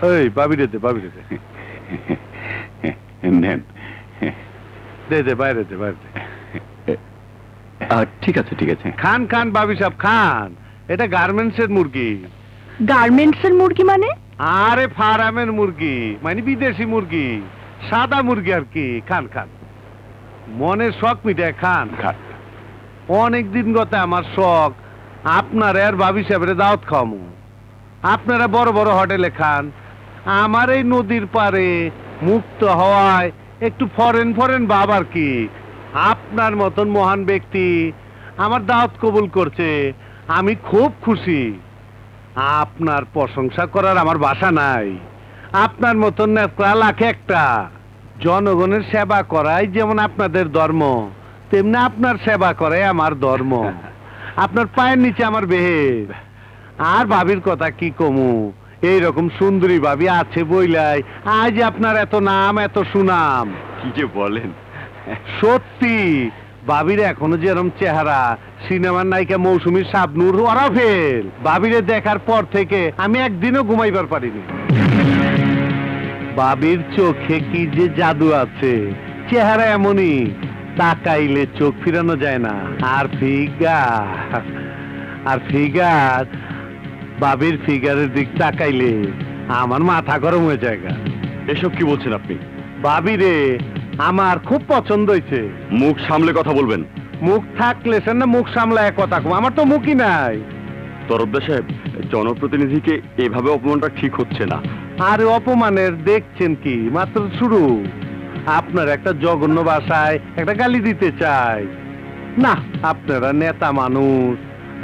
এই বাবি রে দে নেন। দে বাইরে দে। ঠিক আছে খান বাবি সাহেব খান। এটা গার্মেন্টসের মুরগি। গার্মেন্টসের মুরগি মানে? আরে ফার্মের মুরগি, মানে বিদেশি মুরগি, সাদা মুরগি আর কি। খান মনের শখ মিটায় খান। অনেক দিন গত আমার শখ আপনার আর বাবি সাহেবের দাওয়াত খাওয়ামু। আপনারা বড় বড় হোটেলে খান, আমার এই নদীর পারে মুক্ত হওয়ায় একটু ফরেন ভাব আর কি। আপনার মতন মহান ব্যক্তি আমার দাওয়াত কবুল করছে, আমি খুব খুশি। আপনার প্রশংসা করার আমার ভাষা নাই। আপনার মতন নেতা লাখে একটা। জনগণের সেবা করাই যেমন আপনাদের ধর্ম, তেমনি আপনার সেবা করে আমার ধর্ম। আপনার পায়ের নিচে আমার বেহের। আর ভাবির কথা কি কমু, এইরকম সুন্দরী ভাবি আছে বইলাই আজ আপনার এত নাম এত সুনাম। কি যে বলেন! সত্যি ভাবির এখনো যেরকম চেহারা, সিনেমার নায়িকা মৌসুমীর শাবনূর ওরা ফেল। ভাবিরে দেখার পর থেকে আমি একদিনও ঘুমাইবার পারিনি। ভাবির চোখে কি যে জাদু আছে, চেহারা এমনই তাকাইলে চোখ ফিরানো যায় না। আর ফিগার ভাবির ফিগারের দিক তাকাইলে আমার মাথা গরম হয়ে যায়। এসব কি বলছেন আপনি? ভাবিরে আমার খুব পছন্দ হয়েছে। মুখ সামলে কথা বলবেন। মুখ থাকলে সে না মুখ সামলায় কথা কম, আমার তো মুখই নাই। তরফদার সাহেব, জনপ্রতিনিধিকে এভাবে অপমানটা ঠিক হচ্ছে না। আরে অপমানের দেখছেন কি, মাত্র শুরু। আপনার একটা জঘন্য ভাষায় একটা গালি দিতে চাই না। আপনারা নেতা মানুষ,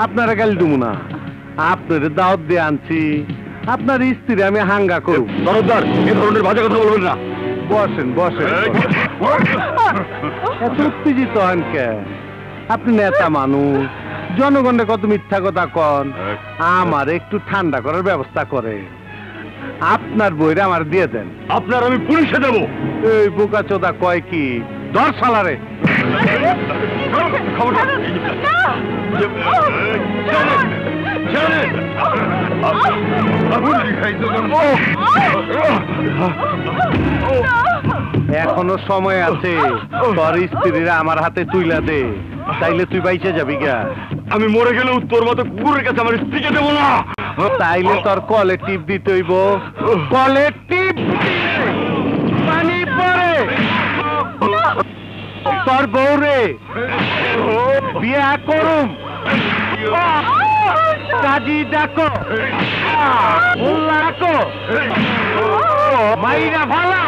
আপনারা গালি দেবো না। আপনার দাওয়াত দিয়ে আনছি, আপনার স্ত্রী আমি হাঙ্গা করব। তরফদার, এ ধরনের বাজে কথা বলবেন না। বসেন এত উত্তেজিত হন কে? আপনি নেতা মানুষ, জনগণের কত মিথ্যা কথা কন। আমার একটু ঠান্ডা করার ব্যবস্থা করে আপনার বইরা আমার দিয়ে দেন। আপনার আমি পুলিশে দেব। এই বোকা চোদা কয় কি? ধর শালারে। এখনো সময় আছে, তোর স্ত্রীরা আমার হাতে তুইলা দে, তাইলে তুই বাইচে যাবি গা। আমি মরে গেলে তোর মতো কুকুরের কাছে আমার স্ত্রীকে দেবো না। তাইলে তোর কলে টিপ দিতে হইব। কলে টিপ পানি পরে তোর বউরে বিয়া করুম। কাজী ডাকো, মোল্লা ডাকো, মাইরা ভালো।